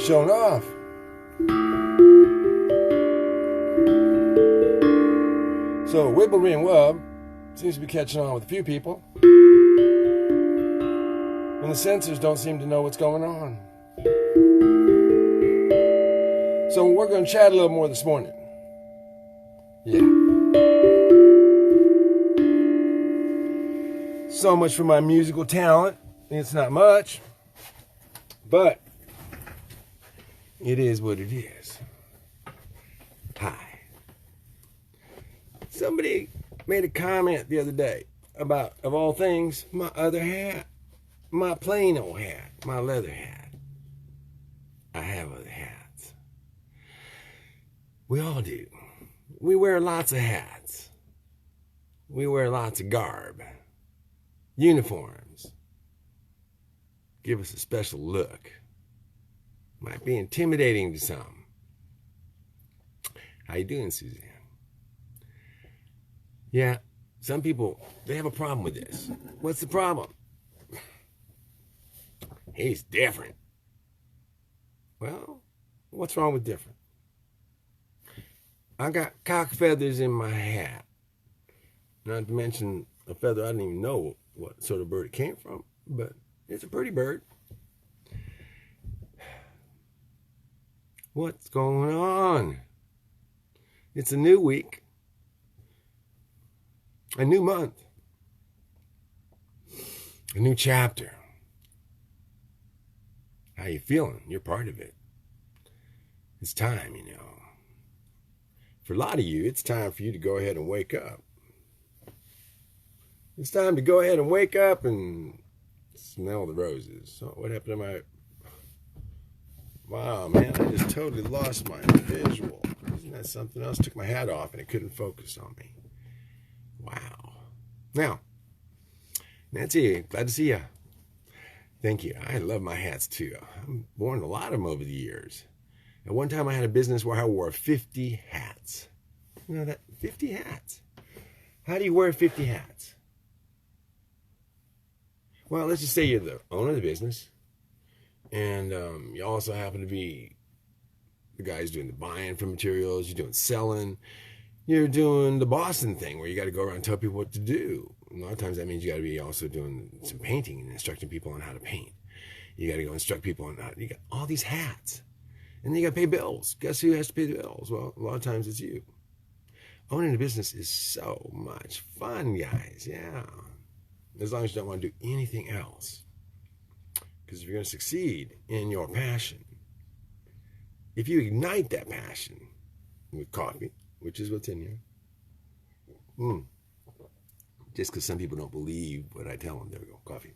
showing off. So Wibblry and Wub seems to be catching on with a few people. And the censors don't seem to know what's going on. So we're going to chat a little more this morning. Yeah. So much for my musical talent. It's not much, but it is what it is. Hi. Somebody made a comment the other day about, of all things, my other hat. My plain old hat. My leather hat. I have other hats. We all do. We wear lots of hats. We wear lots of garb. Uniforms. Give us a special look. Might be intimidating to some. How you doing, Suzanne? Yeah, some people, they have a problem with this. What's the problem? He's different. Well, what's wrong with different? I got cock feathers in my hat. Not to mention a feather I didn't even know what sort of bird it came from, but it's a pretty bird. What's going on? It's a new week. A new month. A new chapter. How you feeling? You're part of it. It's time, you know. For a lot of you, it's time for you to go ahead and wake up. It's time to go ahead and wake up and smell the roses. So what happened to my... Wow, man, I just totally lost my visual. Isn't that something else? Took my hat off and it couldn't focus on me. Wow. Now, Nancy, glad to see you. Thank you. I love my hats too. I've worn a lot of them over the years. At one time I had a business where I wore 50 hats. You know that? 50 hats. How do you wear 50 hats? Well, let's just say you're the owner of the business. And you also happen to be the guy who's doing the buying for materials. You're doing selling. You're doing the Boston thing where you got to go around and tell people what to do. A lot of times that means you got to be also doing some painting and instructing people on how to paint. You got to go instruct people on how. You got all these hats. And then you got to pay bills. Guess who has to pay the bills? Well, a lot of times it's you. Owning a business is so much fun, guys. Yeah. As long as you don't want to do anything else. Because if you're going to succeed in your passion, if you ignite that passion with coffee, which is what's in here. Just because some people don't believe what I tell them. There we go, coffee.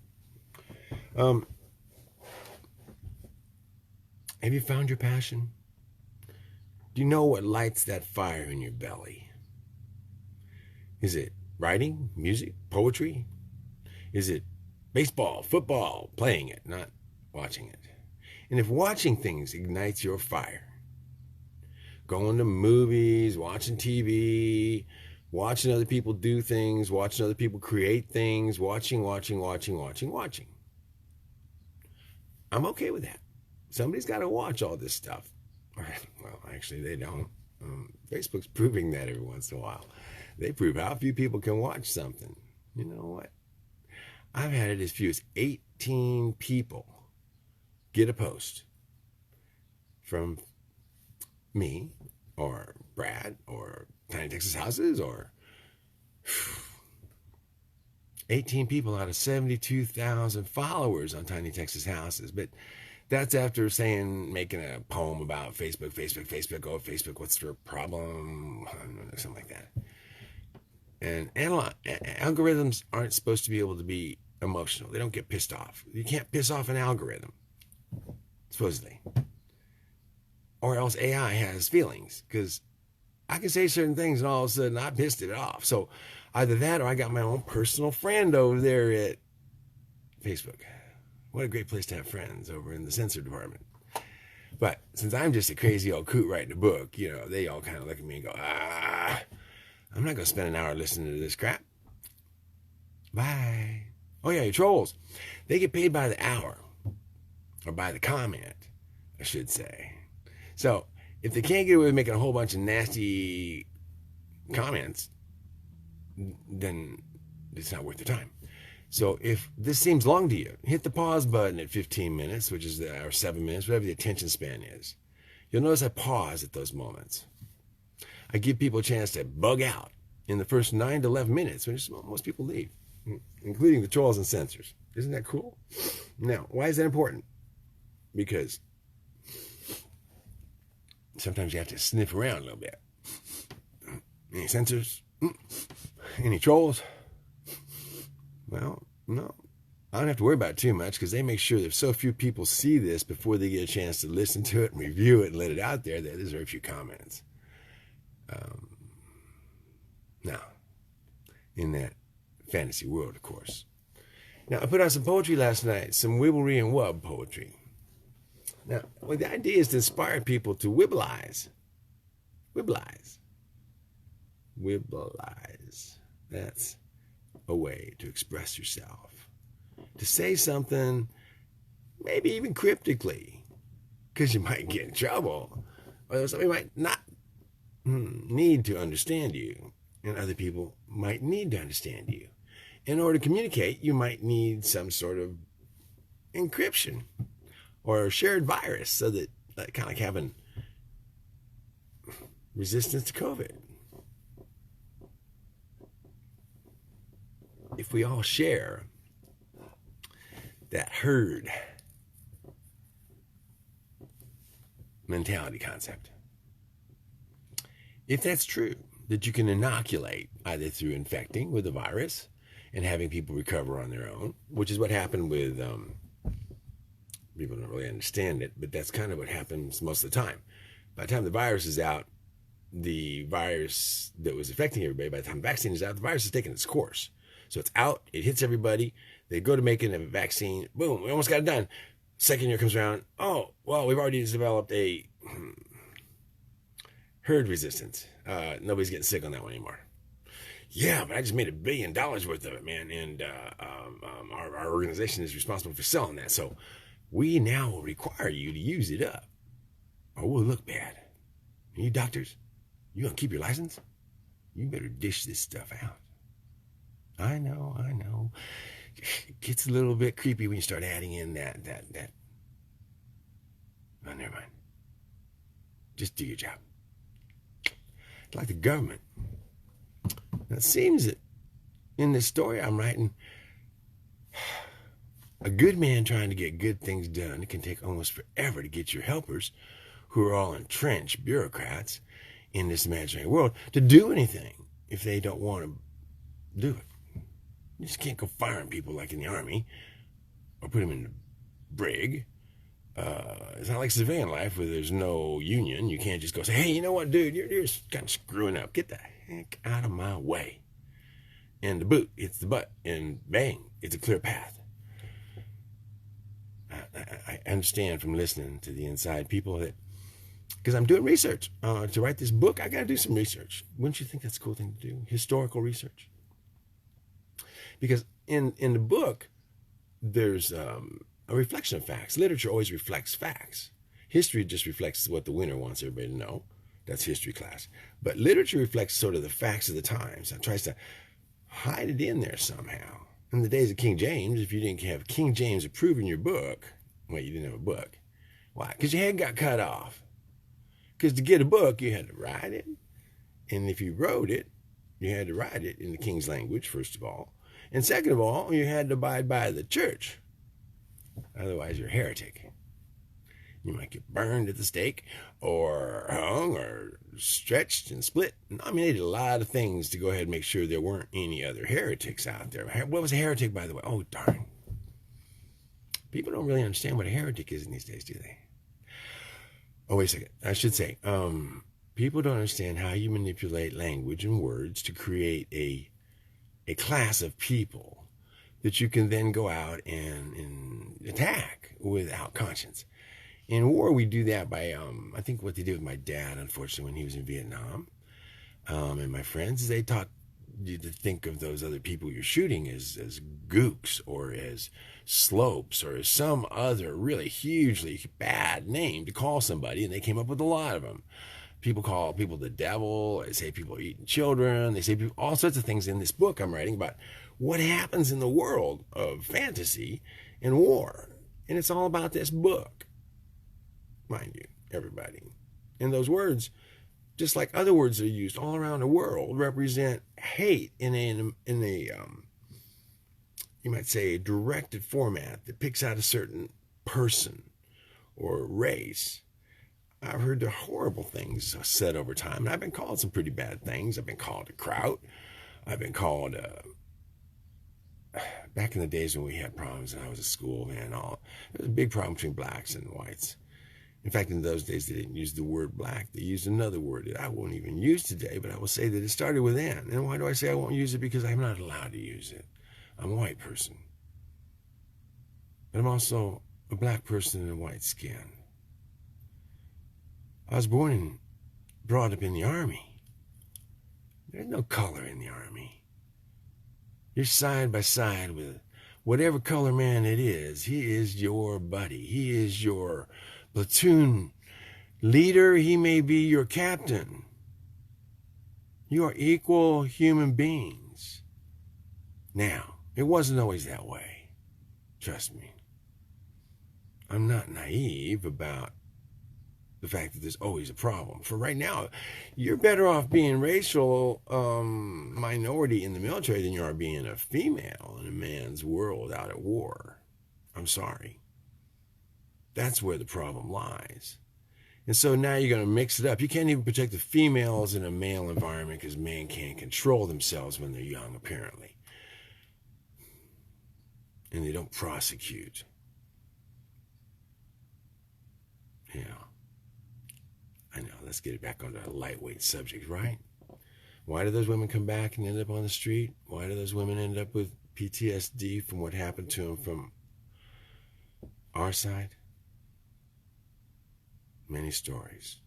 Have you found your passion? Do you know what lights that fire in your belly? Is it writing, music, poetry? Is it baseball, football, playing it, not watching it? And if watching things ignites your fire, going to movies, watching TV, watching other people do things, watching other people create things, watching. I'm okay with that. Somebody's got to watch all this stuff. Well, actually, they don't. Facebook's proving that every once in a while. They prove how few people can watch something. You know what? I've had it as few as 18 people get a post from me or Brad or Tiny Texas Houses or 18 people out of 72,000 followers on Tiny Texas Houses. But that's after making a poem about Facebook, oh, Facebook, what's their problem? Something like that. And algorithms aren't supposed to be able to be emotional. They don't get pissed off. You can't piss off an algorithm, supposedly. Or else AI has feelings, because I can say certain things and all of a sudden I pissed it off. So either that or I got my own personal friend over there at Facebook. What a great place to have friends over in the censor department. But since I'm just a crazy old coot writing a book, you know, they all kind of look at me and go, I'm not going to spend an hour listening to this crap. Bye. Oh yeah, your trolls. They get paid by the hour or by the comment I should say. So if they can't get away with making a whole bunch of nasty comments, then it's not worth their time. So if this seems long to you, hit the pause button at 15 minutes, which is or 7 minutes, whatever the attention span is. You'll notice I pause at those moments. I give people a chance to bug out in the first 9 to 11 minutes, when most people leave, including the trolls and censors. Isn't that cool? Now, why is that important? Because sometimes you have to sniff around a little bit. Any censors? Any trolls? Well, no. I don't have to worry about it too much, because they make sure that if so few people see this before they get a chance to listen to it and review it and let it out there, that there's very few comments. Now, in that fantasy world, of course. Now, I put out some poetry last night, some Wibblry and Wub poetry. Now, well, the idea is to inspire people to wibblize. Wibblize. Wibblize. That's a way to express yourself. To say something, maybe even cryptically, because you might get in trouble, or somebody might not need to understand you, and other people might need to understand you. In order to communicate, you might need some sort of encryption or a shared virus, so that kind of like having resistance to COVID. If we all share that herd mentality concept, if that's true, that you can inoculate either through infecting with the virus and having people recover on their own, which is what happened with, people don't really understand it, but that's kind of what happens most of the time. By the time the virus is out, the virus that was affecting everybody, by the time the vaccine is out, the virus has taken its course. So it's out, it hits everybody, they go to making a vaccine, boom, we almost got it done. Second year comes around, oh, well, we've already developed a herd resistance. Nobody's getting sick on that one anymore. Yeah, but I just made $1 billion worth of it, man, and our organization is responsible for selling that. So we now will require you to use it up, or we'll look bad. And you doctors, you gonna keep your license? You better dish this stuff out. I know. It gets a little bit creepy when you start adding in that. Oh, never mind. Just do your job. It's like the government. Now, it seems that in this story I'm writing, a good man trying to get good things done, it can take almost forever to get your helpers, who are all entrenched bureaucrats in this imaginary world, to do anything if they don't want to do it. You just can't go firing people like in the army or put them in the brig. It's not like civilian life where there's no union. You can't just go say, hey, you know what, dude, you're just kind of screwing up. Get the heck out of my way. And the boot hits the butt, and bang, it's a clear path. I understand from listening to the inside people that, because I'm doing research to write this book, I got to do some research. Wouldn't you think that's a cool thing to do? Historical research. Because in the book, there's a reflection of facts. Literature always reflects facts. History just reflects what the winner wants everybody to know. That's history class. But literature reflects sort of the facts of the times. It tries to hide it in there somehow. In the days of King James, if you didn't have King James approving your book, well, you didn't have a book. Why? Because your head got cut off. Because to get a book, you had to write it. And if you wrote it, you had to write it in the king's language, first of all. And second of all, you had to abide by the church. Otherwise, you're a heretic. You might get burned at the stake, or hung, or stretched and split. I mean, they did a lot of things to go ahead and make sure there weren't any other heretics out there. What was a heretic, by the way? Oh, darn. People don't really understand what a heretic is in these days, do they? Oh, wait a second. I should say, people don't understand how you manipulate language and words to create a class of people that you can then go out and attack without conscience. In war, we do that by, I think what they did with my dad, unfortunately, when he was in Vietnam, and my friends, is they taught you to think of those other people you're shooting as gooks or as slopes or as some other really hugely bad name to call somebody, and they came up with a lot of them. People call people the devil. They say people are eating children. They say people, all sorts of things in this book I'm writing about what happens in the world of fantasy and war. And it's all about this book, mind you, everybody. And those words, just like other words that are used all around the world, represent hate in a you might say, a directed format that picks out a certain person or race. I've heard the horrible things said over time, and I've been called some pretty bad things. I've been called a kraut. I've been called, back in the days when we had problems and I was at school, man, there was a big problem between blacks and whites. In fact, in those days, they didn't use the word black. They used another word that I won't even use today, but I will say that it started with N. And why do I say I won't use it? Because I'm not allowed to use it. I'm a white person. But I'm also a black person in white skin. I was born and brought up in the Army. There's no color in the Army. You're side by side with whatever color man it is. He is your buddy. He is your platoon leader. He may be your captain. You are equal human beings. Now, it wasn't always that way. Trust me. I'm not naive about the fact that there's always a problem. For right now, you're better off being racial minority in the military than you are being a female in a man's world out at war. I'm sorry. That's where the problem lies. And so now you're going to mix it up. You can't even protect the females in a male environment because men can't control themselves when they're young, apparently. And they don't prosecute. Yeah. I know, let's get it back on a lightweight subject, right? Why do those women come back and end up on the street? Why do those women end up with PTSD from what happened to them from our side? Many stories.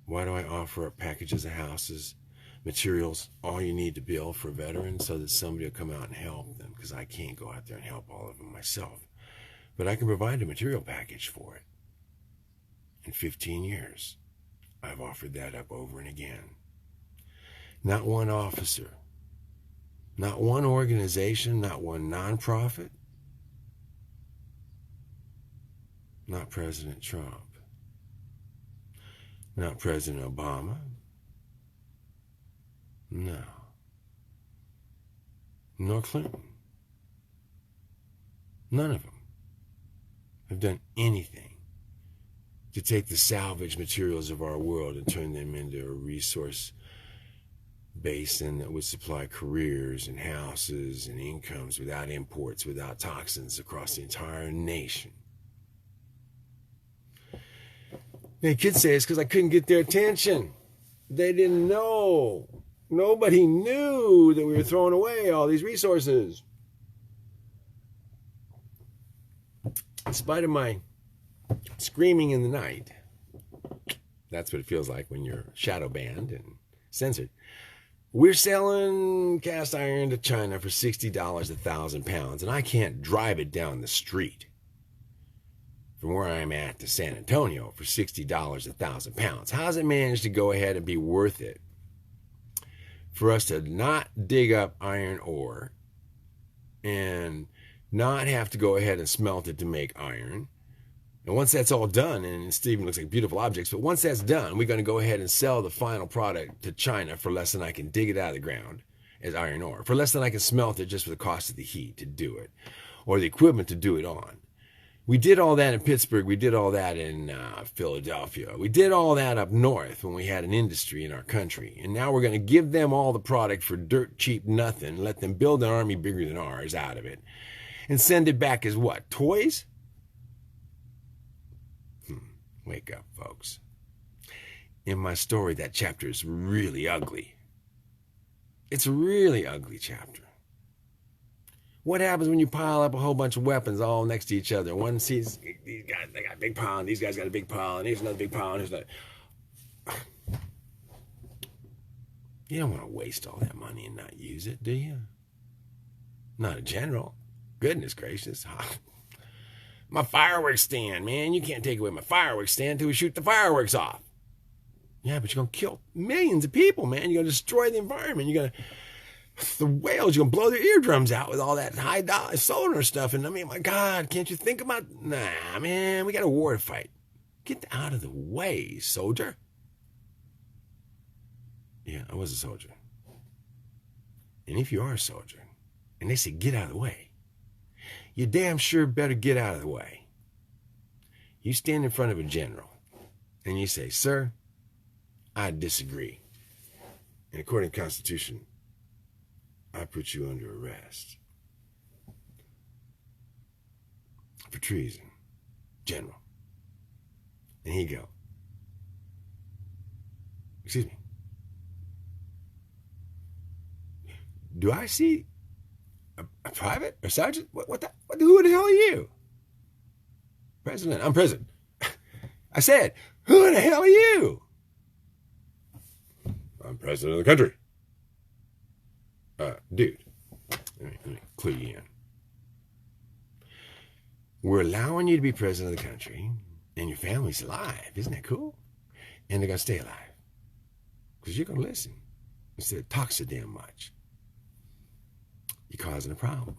Why do I offer up packages of houses, materials, all you need to build for veterans so that somebody will come out and help them? Because I can't go out there and help all of them myself. But I can provide a material package for it. In 15 years, I've offered that up over and again. Not one officer, not one organization, not one nonprofit, not President Trump, not President Obama, no, nor Clinton. None of them have done anything to take the salvage materials of our world and turn them into a resource basin that would supply careers and houses and incomes without imports, without toxins across the entire nation. The kids say it's because I couldn't get their attention. They didn't know. Nobody knew that we were throwing away all these resources. In spite of my screaming in the night, that's what it feels like when you're shadow banned and censored. We're selling cast iron to China for $60 1,000 pounds, and I can't drive it down the street from where I'm at to San Antonio for $60 1,000 pounds. How's it managed to go ahead and be worth it for us to not dig up iron ore and not have to go ahead and smelt it to make iron? And once that's all done, and it even looks like beautiful objects, but once that's done, we're going to go ahead and sell the final product to China for less than I can dig it out of the ground as iron ore, for less than I can smelt it just for the cost of the heat to do it, or the equipment to do it on. We did all that in Pittsburgh. We did all that in Philadelphia. We did all that up north when we had an industry in our country. And now we're going to give them all the product for dirt cheap nothing, let them build an army bigger than ours out of it, and send it back as what? Toys? Wake up, folks. In my story, that chapter is really ugly. It's a really ugly chapter. What happens when you pile up a whole bunch of weapons all next to each other? One sees these guys, they got a big pile, and these guys got a big pile, and here's another big pile, and here's another. You don't want to waste all that money and not use it, do you? Not a general. Goodness gracious. My fireworks stand, man. You can't take away my fireworks stand until we shoot the fireworks off. Yeah, but you're going to kill millions of people, man. You're going to destroy the environment. The whales, you're going to blow their eardrums out with all that high dollar solar stuff. And I mean, my God, can't you think about, nah, man, we got a war to fight. Get out of the way, soldier. Yeah, I was a soldier. And if you are a soldier, and they say get out of the way, you damn sure better get out of the way. You stand in front of a general, and you say, sir, I disagree. And according to the Constitution, I put you under arrest for treason, general. And he'd go, excuse me, do I see a private or sergeant? Who the hell are you? President. I'm president. I said, who the hell are you? I'm president of the country. Dude, let me clue you in. We're allowing you to be president of the country, and your family's alive. Isn't that cool? And they're going to stay alive. Because you're going to listen instead of talk so damn much. You're causing a problem.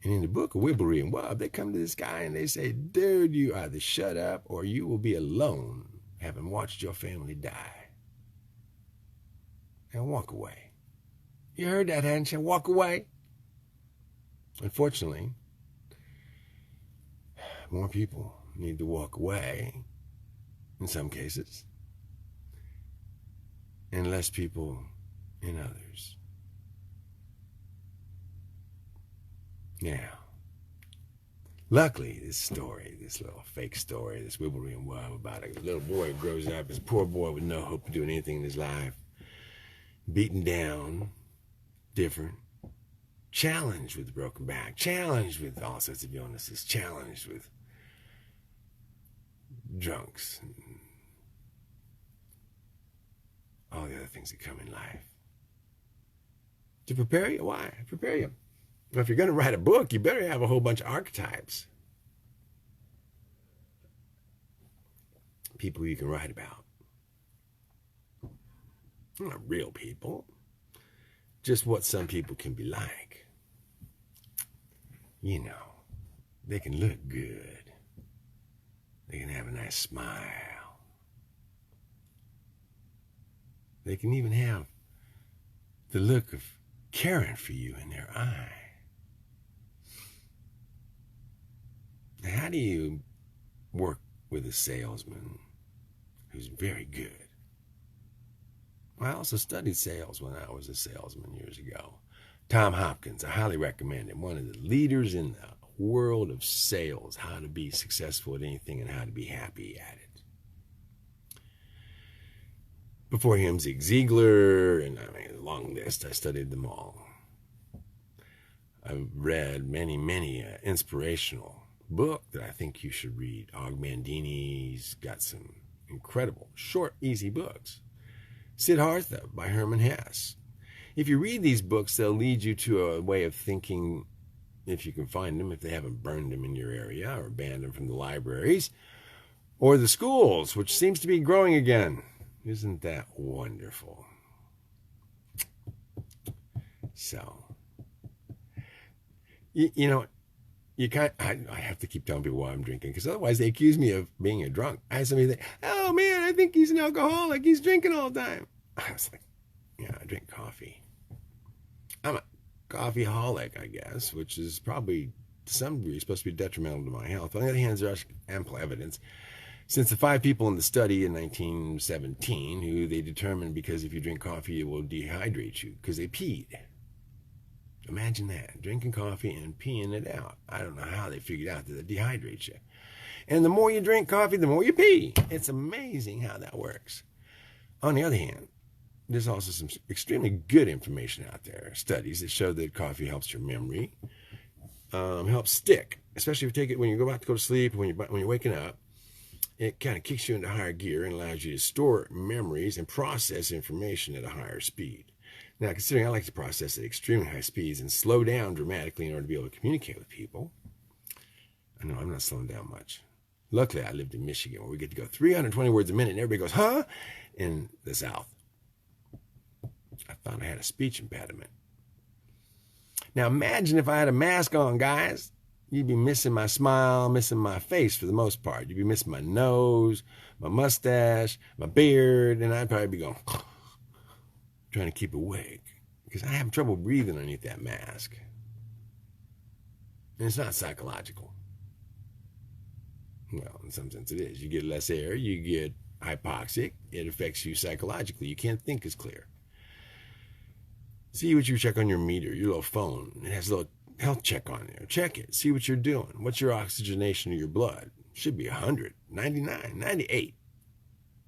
And in the book of Wibblry and Wub, they come to this guy and they say, dude, you either shut up or you will be alone having watched your family die. And walk away. You heard that, hadn't you? Walk away. Unfortunately, more people need to walk away in some cases, and less people in others. Now, luckily, this little fake story, this Wibblry and Wub about a little boy who grows up as a poor boy with no hope of doing anything in his life, beaten down, different, challenged with a broken back, challenged with all sorts of illnesses, challenged with drunks, and all the other things that come in life. To prepare you? Why? Prepare you. Well, if you're going to write a book, you better have a whole bunch of archetypes. People you can write about. Not real people. Just what some people can be like. You know, they can look good. They can have a nice smile. They can even have the look of caring for you in their eye. Now, how do you work with a salesman who's very good? I also studied sales when I was a salesman years ago. Tom Hopkins, I highly recommend him. One of the leaders in the world of sales, how to be successful at anything and how to be happy at it. Before him, Zig Ziglar, and I mean, a long list. I studied them all. I've read many inspirational books that I think you should read. Og Mandini's got some incredible, short, easy books. Siddhartha by Herman Hesse. If you read these books, they'll lead you to a way of thinking, if you can find them, if they haven't burned them in your area or banned them from the libraries or the schools, which seems to be growing again. Isn't that wonderful? So, you know, you can't, I have to keep telling people why I'm drinking, because otherwise they accuse me of being a drunk. I had somebody say, oh man, I think he's an alcoholic. He's drinking all the time. I was like, yeah, I drink coffee. I'm a coffeeholic, I guess, which is probably to some degree supposed to be detrimental to my health. On the other hand, there's ample evidence. Since the 5 people in the study in 1917 who they determined because if you drink coffee, it will dehydrate you because they peed. Imagine that, drinking coffee and peeing it out. I don't know how they figured out that it dehydrates you. And the more you drink coffee, the more you pee. It's amazing how that works. On the other hand, there's also some extremely good information out there. Studies that show that coffee helps your memory, helps stick, especially if you take it when you go about to go to sleep, when you're waking up. it kind of kicks you into higher gear and allows you to store memories and process information at a higher speed. Now, considering I like to process at extremely high speeds and slow down dramatically in order to be able to communicate with people, I know I'm not slowing down much. Luckily, I lived in Michigan where we get to go 320 words a minute and everybody goes, huh? In the South, I thought I had a speech impediment. Now, imagine if I had a mask on, guys. You'd be missing my smile, missing my face for the most part. You'd be missing my nose, my mustache, my beard, and I'd probably be going, trying to keep awake because I have trouble breathing underneath that mask. And it's not psychological. Well, in some sense it is. You get less air, you get hypoxic, it affects you psychologically. You can't think as clear. See what you check on your meter, your little phone. It has a little health check on there. Check it. See what you're doing. What's your oxygenation of your blood? Should be 100, 99, 98.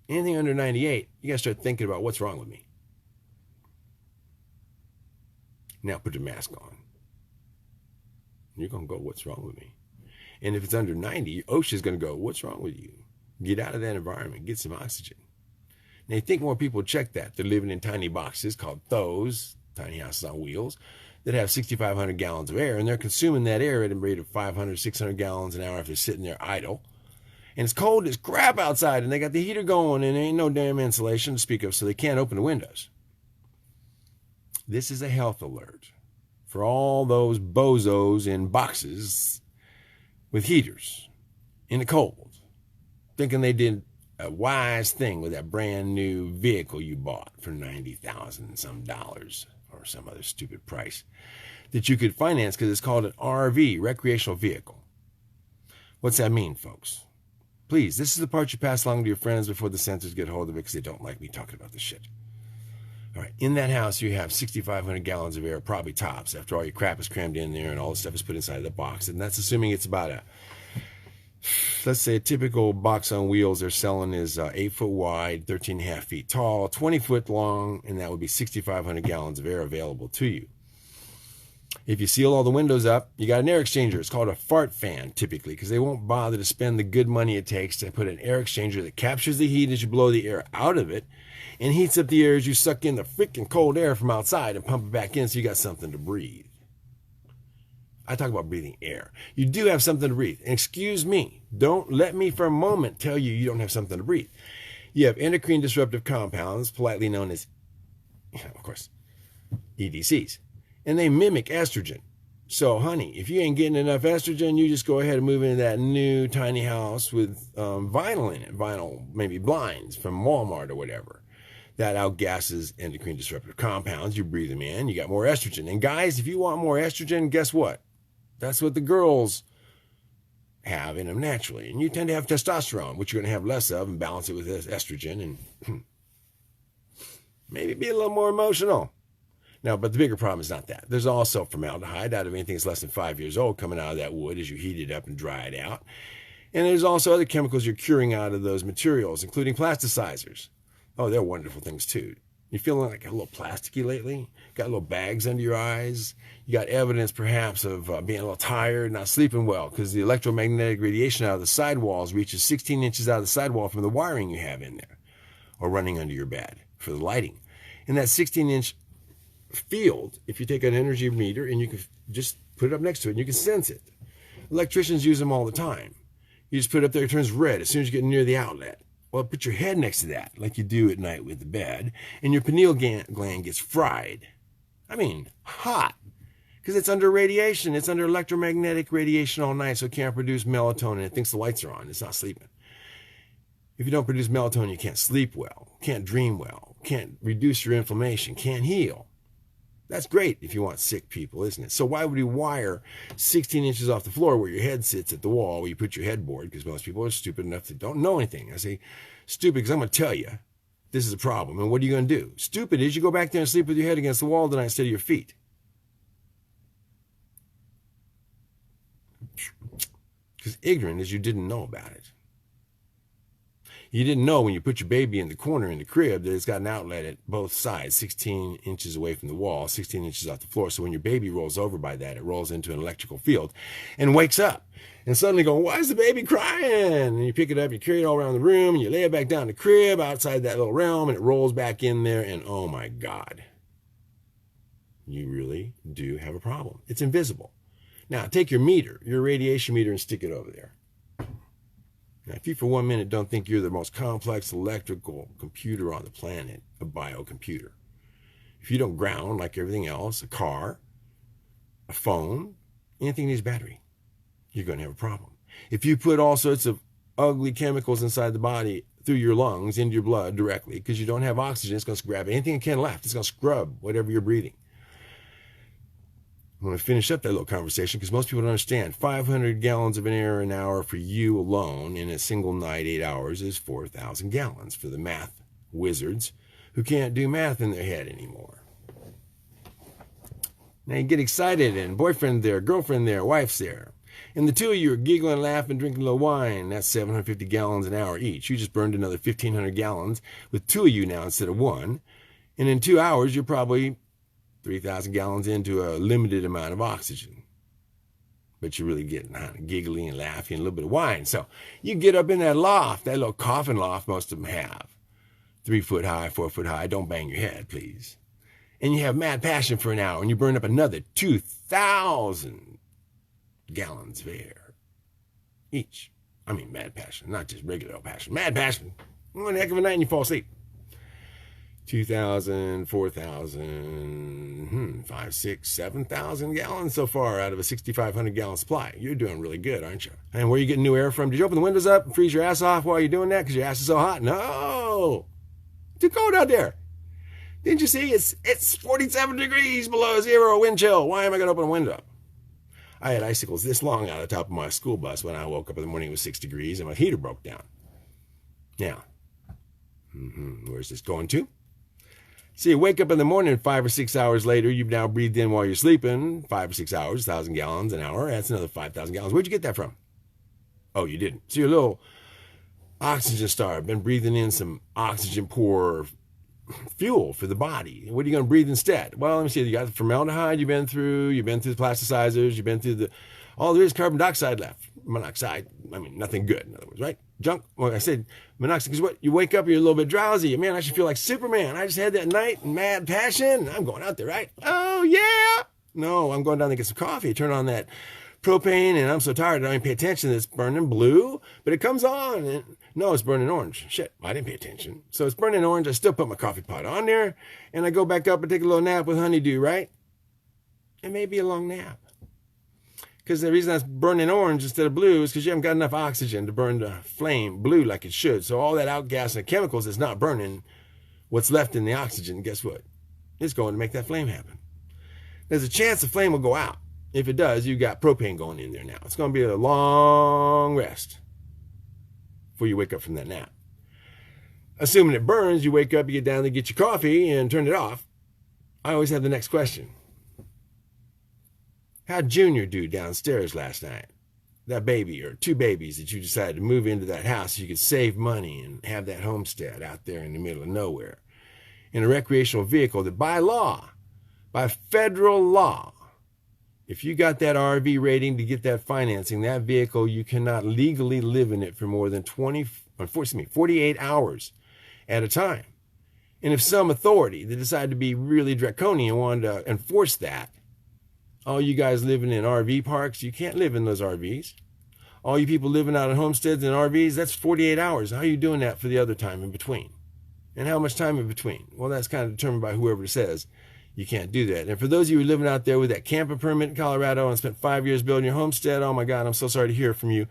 Anything under 98, you got to start thinking about what's wrong with me. Now put your mask on. You're going to go, what's wrong with me? And if it's under 90, OSHA's going to go, what's wrong with you? Get out of that environment. Get some oxygen. Now, you think more people check that. They're living in tiny boxes called those, tiny houses on wheels, that have 6,500 gallons of air, and they're consuming that air at a rate of 500, 600 gallons an hour if they're sitting there idle. And it's cold as crap outside, and they got the heater going, and there ain't no damn insulation to speak of, so they can't open the windows. This is a health alert for all those bozos in boxes with heaters in the cold, thinking they did a wise thing with that brand new vehicle you bought for $90,000 some dollars or some other stupid price that you could finance because it's called an RV, recreational vehicle. What's that mean, folks? Please, this is the part you pass along to your friends before the censors get hold of it because they don't like me talking about this shit. All right, in that house, you have 6,500 gallons of air, probably tops, after all your crap is crammed in there and all the stuff is put inside of the box. And that's assuming it's about let's say a typical box on wheels they're selling is 8 foot wide, 13 and a half feet tall, 20 foot long, and that would be 6,500 gallons of air available to you. If you seal all the windows up, you got an air exchanger. It's called a fart fan, typically, because they won't bother to spend the good money it takes to put an air exchanger that captures the heat as you blow the air out of it and heats up the air as you suck in the freaking cold air from outside and pump it back in so you got something to breathe. I talk about breathing air. You do have something to breathe. And excuse me, don't let me for a moment tell you you don't have something to breathe. You have endocrine disruptive compounds, politely known as, of course, EDCs. And they mimic estrogen. So, honey, if you ain't getting enough estrogen, you just go ahead and move into that new tiny house with vinyl in it. Vinyl, maybe blinds from Walmart or whatever. That outgasses endocrine disruptive compounds. You breathe them in, you got more estrogen. And guys, if you want more estrogen, guess what? That's what the girls have in them naturally. And you tend to have testosterone, which you're going to have less of, and balance it with estrogen and maybe be a little more emotional. Now, but the bigger problem is not that. There's also formaldehyde out of anything that's less than 5 years old coming out of that wood as you heat it up and dry it out. And there's also other chemicals you're curing out of those materials, including plasticizers. Oh, they're wonderful things too. You feeling like a little plasticky lately? Got little bags under your eyes? You got evidence perhaps of being a little tired, not sleeping well, because the electromagnetic radiation out of the sidewalls reaches 16 inches out of the sidewall from the wiring you have in there, or running under your bed for the lighting. And that 16-inch field, if you take an energy meter and you can just put it up next to it and you can sense it. Electricians use them all the time. You just put it up there, it turns red as soon as you get near the outlet. Well, put your head next to that, like you do at night with the bed, and your pineal gland gets fried. I mean, hot. Because it's under radiation. It's under electromagnetic radiation all night, so it can't produce melatonin. It thinks the lights are on. It's not sleeping. If you don't produce melatonin, you can't sleep well, can't dream well, can't reduce your inflammation, can't heal. That's great if you want sick people, isn't it? So why would you wire 16 inches off the floor where your head sits at the wall where you put your headboard? Because most people are stupid enough to don't know anything. I say stupid because I'm going to tell you this is a problem. And what are you going to do? Stupid is you go back there and sleep with your head against the wall tonight instead of your feet. Because ignorant is you didn't know about it. You didn't know when you put your baby in the corner in the crib that it's got an outlet at both sides, 16 inches away from the wall, 16 inches off the floor. So when your baby rolls over by that, it rolls into an electrical field and wakes up. And suddenly going, why is the baby crying? And you pick it up, you carry it all around the room, and you lay it back down in the crib outside that little realm, and it rolls back in there, and oh my God, you really do have a problem. It's invisible. Now, take your meter, your radiation meter, and stick it over there. Now, if you for 1 minute don't think you're the most complex electrical computer on the planet, a biocomputer, if you don't ground like everything else, a car, a phone, anything needs battery, you're going to have a problem. If you put all sorts of ugly chemicals inside the body through your lungs into your blood directly, because you don't have oxygen, it's going to grab anything it can left. It's going to scrub whatever you're breathing. I'm going to finish up that little conversation because most people don't understand. 500 gallons of air an hour for you alone in a single night, 8 hours, is 4,000 gallons for the math wizards who can't do math in their head anymore. Now you get excited and boyfriend there, girlfriend there, wife's there. And the two of you are giggling, laughing, drinking a little wine. That's 750 gallons an hour each. You just burned another 1,500 gallons with two of you now instead of one. And in 2 hours, you're probably 3,000 gallons into a limited amount of oxygen. But you're really getting giggly and laughing, a little bit of wine. So you get up in that loft, that little coffin loft most of them have. 3 foot high, 4 foot high. Don't bang your head, please. And you have mad passion for an hour, and you burn up another 2,000 gallons of air each. I mean, mad passion, not just regular passion. Mad passion. One heck of a night and you fall asleep. 2,000, 4,000, 5, 6, 7,000 gallons so far out of a 6,500 gallon supply. You're doing really good, aren't you? And where are you getting new air from? Did you open the windows up and freeze your ass off while you're doing that because your ass is so hot? No! It's too cold out there. Didn't you see? It's 47 degrees below zero wind chill. Why am I going to open a window? I had icicles this long out of the top of my school bus when I woke up in the morning. It was 6 degrees and my heater broke down. Now, where's this going to? So you wake up in the morning 5 or 6 hours later, you've now breathed in while you're sleeping, 5 or 6 hours, 1,000 gallons an hour. That's another 5,000 gallons. Where'd you get that from? Oh, you didn't. So your little oxygen star, been breathing in some oxygen poor fuel for the body. What are you going to breathe instead? Well, let me see. You got the formaldehyde you've been through the plasticizers, you've been through all there is carbon dioxide left. Monoxide, I mean, nothing good, in other words, right? Junk. Well, I said monoxide because what? You wake up, you're a little bit drowsy. Man, I should feel like Superman. I just had that night and mad passion. I'm going out there, right? Oh, yeah. No, I'm going down to get some coffee, turn on that propane, and I'm so tired I don't even pay attention that it's burning blue, but it comes on, and no, it's burning orange. Shit, I didn't pay attention. So it's burning orange. I still put my coffee pot on there, and I go back up and take a little nap with honeydew, right? It may be a long nap. Because the reason that's burning orange instead of blue is because you haven't got enough oxygen to burn the flame blue like it should. So all that outgas and chemicals is not burning what's left in the oxygen. Guess what? It's going to make that flame happen. There's a chance the flame will go out. If it does, you got propane going in there now. It's going to be a long rest before you wake up from that nap. Assuming it burns, you wake up, you get down to get your coffee and turn it off. I always have the next question. How'd Junior do downstairs last night? That baby or two babies that you decided to move into that house so you could save money and have that homestead out there in the middle of nowhere in a recreational vehicle that by law, by federal law, if you got that RV rating to get that financing, that vehicle, you cannot legally live in it for more than 48 hours at a time. And if some authority that decided to be really draconian wanted to enforce that, all you guys living in RV parks, you can't live in those RVs. All you people living out in homesteads and RVs, that's 48 hours. How are you doing that for the other time in between? And how much time in between? Well, that's kind of determined by whoever says you can't do that. And for those of you who are living out there with that camping permit in Colorado and spent 5 years building your homestead, oh my God, I'm so sorry to hear from you.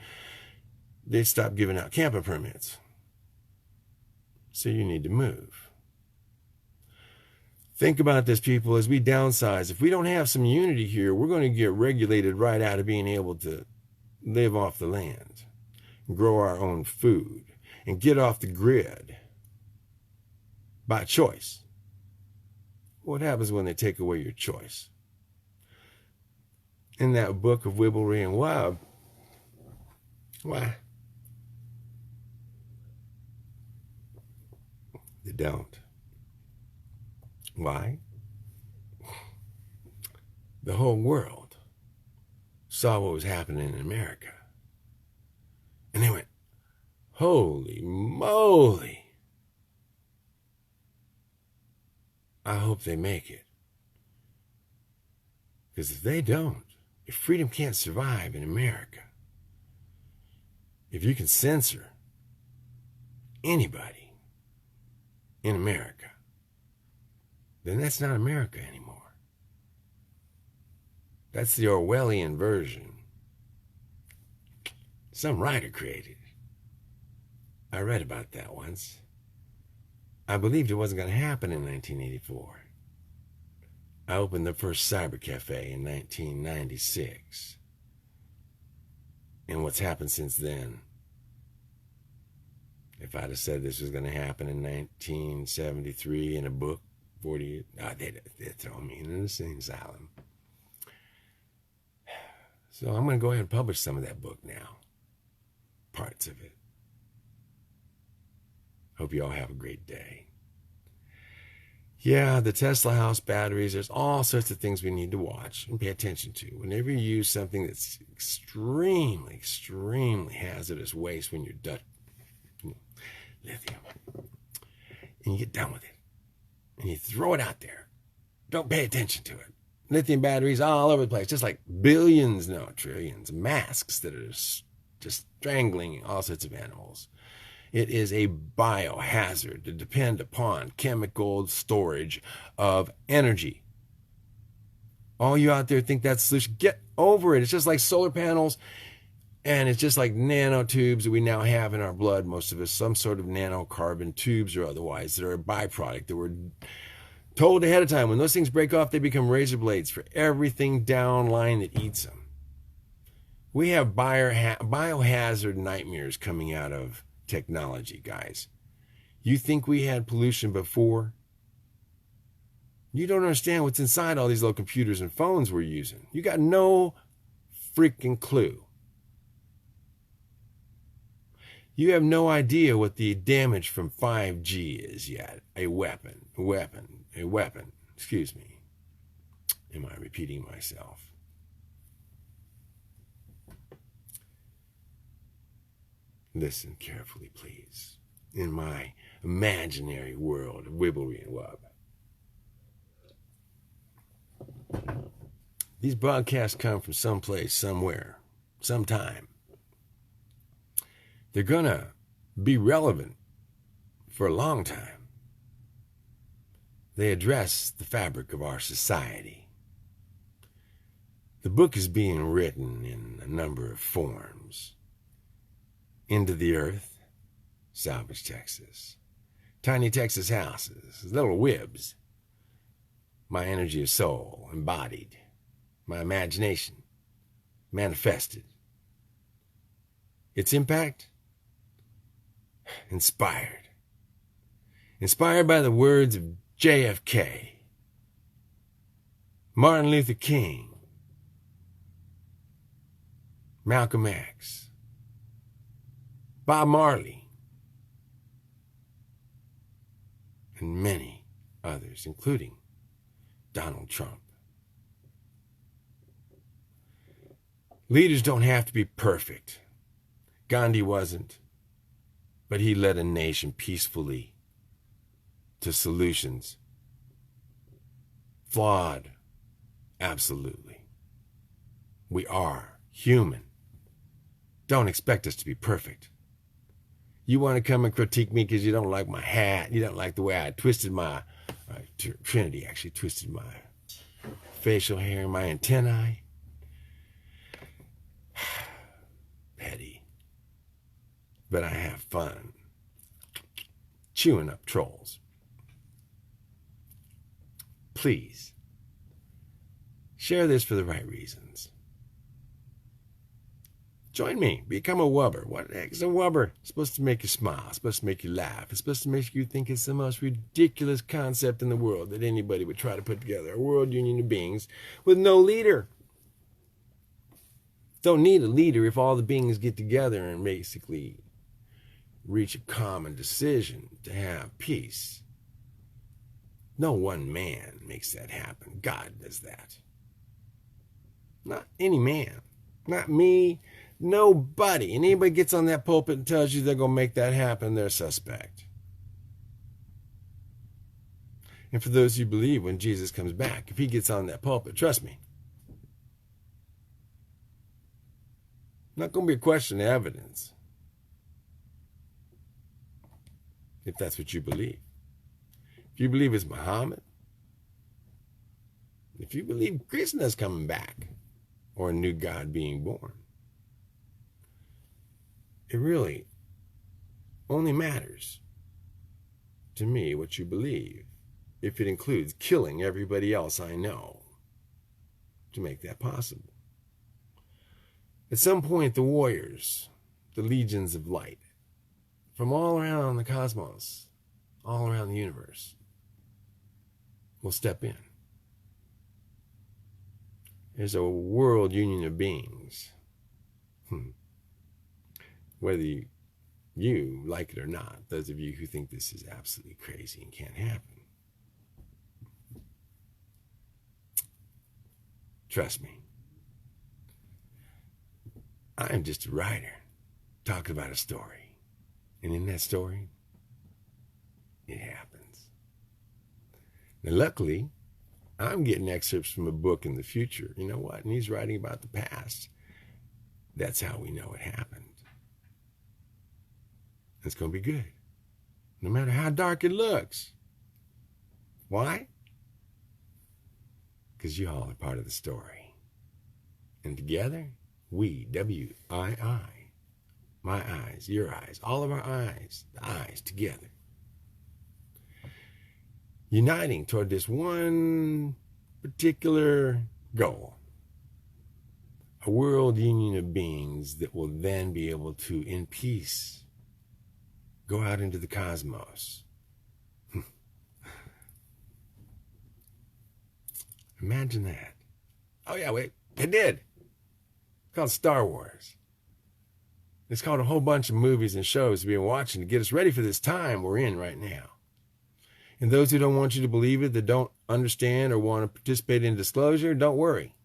They stopped giving out camping permits. So you need to move. Think about this, people, as we downsize. If we don't have some unity here, we're going to get regulated right out of being able to live off the land, grow our own food, and get off the grid by choice. What happens when they take away your choice? In that book of Wibblry and Wub, why? They don't. Why? The whole world saw what was happening in America. And they went, holy moly. I hope they make it. Because if they don't, if freedom can't survive in America, if you can censor anybody in America, then that's not America anymore. That's the Orwellian version. Some writer created. I read about that once. I believed it wasn't going to happen in 1984. I opened the first cyber cafe in 1996. And what's happened since then? If I'd have said this was going to happen in 1973 in a book, 40, they'd throw me in an insane asylum. So I'm going to go ahead and publish some of that book now. Parts of it. Hope you all have a great day. Yeah, the Tesla house batteries, there's all sorts of things we need to watch and pay attention to. Whenever you use something that's extremely, extremely hazardous waste when you're done, lithium, and you get done with it, and you throw it out there, don't pay attention to it. Lithium batteries all over the place, just like billions, no, trillions, masks that are just strangling all sorts of animals. It is a biohazard to depend upon chemical storage of energy. All you out there think that's the solution, get over it. It's just like solar panels, and it's just like nanotubes that we now have in our blood, most of us, some sort of nanocarbon tubes or otherwise that are a byproduct that we're told ahead of time. When those things break off, they become razor blades for everything downline that eats them. We have biohazard nightmares coming out of technology, guys. You think we had pollution before? You don't understand what's inside all these little computers and phones we're using. You got no freaking clue. You have no idea what the damage from 5G is yet. A weapon. Excuse me. Am I repeating myself? Listen carefully, please. In my imaginary world of Wibblry and Wub. These broadcasts come from someplace, somewhere, sometime. They're going to be relevant for a long time. They address the fabric of our society. The book is being written in a number of forms. Into the Earth, Salvage, Texas. Tiny Texas houses, little wibs. My energy of soul, embodied. My imagination, manifested. Its impact? Inspired. Inspired by the words of JFK, Martin Luther King, Malcolm X, Bob Marley, and many others, including Donald Trump. Leaders don't have to be perfect. Gandhi wasn't, but he led a nation peacefully to solutions. Flawed, absolutely. We are human. Don't expect us to be perfect. You want to come and critique me because you don't like my hat, you don't like the way I twisted my, Trinity actually twisted my facial hair and my antennae. Petty. But I have fun chewing up trolls. Please, share this for the right reasons. Join me. Become a wubber. What the heck is a wubber? It's supposed to make you smile. It's supposed to make you laugh. It's supposed to make you think it's the most ridiculous concept in the world that anybody would try to put together. A world union of beings with no leader. Don't need a leader if all the beings get together and basically reach a common decision to have peace. No one man makes that happen. God does that. Not any man. Not me. Nobody. And anybody gets on that pulpit and tells you they're going to make that happen, they're suspect. And for those who believe when Jesus comes back, if he gets on that pulpit, trust me, not going to be a question of evidence. If that's what you believe. If you believe it's Muhammad, if you believe Krishna's coming back, or a new God being born, it really only matters to me what you believe if it includes killing everybody else I know to make that possible. At some point, the warriors, the legions of light, from all around the cosmos, all around the universe, will step in. There's a world union of beings. Whether you like it or not, those of you who think this is absolutely crazy and can't happen, trust me, I am just a writer talking about a story. And in that story, it happens. Now, luckily, I'm getting excerpts from a book in the future. You know what? And he's writing about the past. That's how we know it happened. It's going to be good. No matter how dark it looks. Why? Because you all are part of the story. And together, we, W-I-I, my eyes, your eyes, all of our eyes, the eyes together, uniting toward this one particular goal. A world union of beings that will then be able to, in peace, go out into the cosmos. Imagine that. Oh yeah, wait, it did. It's called Star Wars. It's called a whole bunch of movies and shows we've been watching to get us ready for this time we're in right now. And those who don't want you to believe it, that don't understand or want to participate in disclosure, don't worry.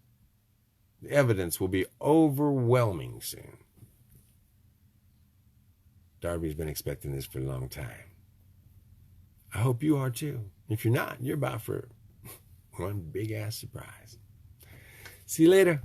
The evidence will be overwhelming soon. Darby's been expecting this for a long time. I hope you are too. If you're not, you're about for one big ass surprise. See you later.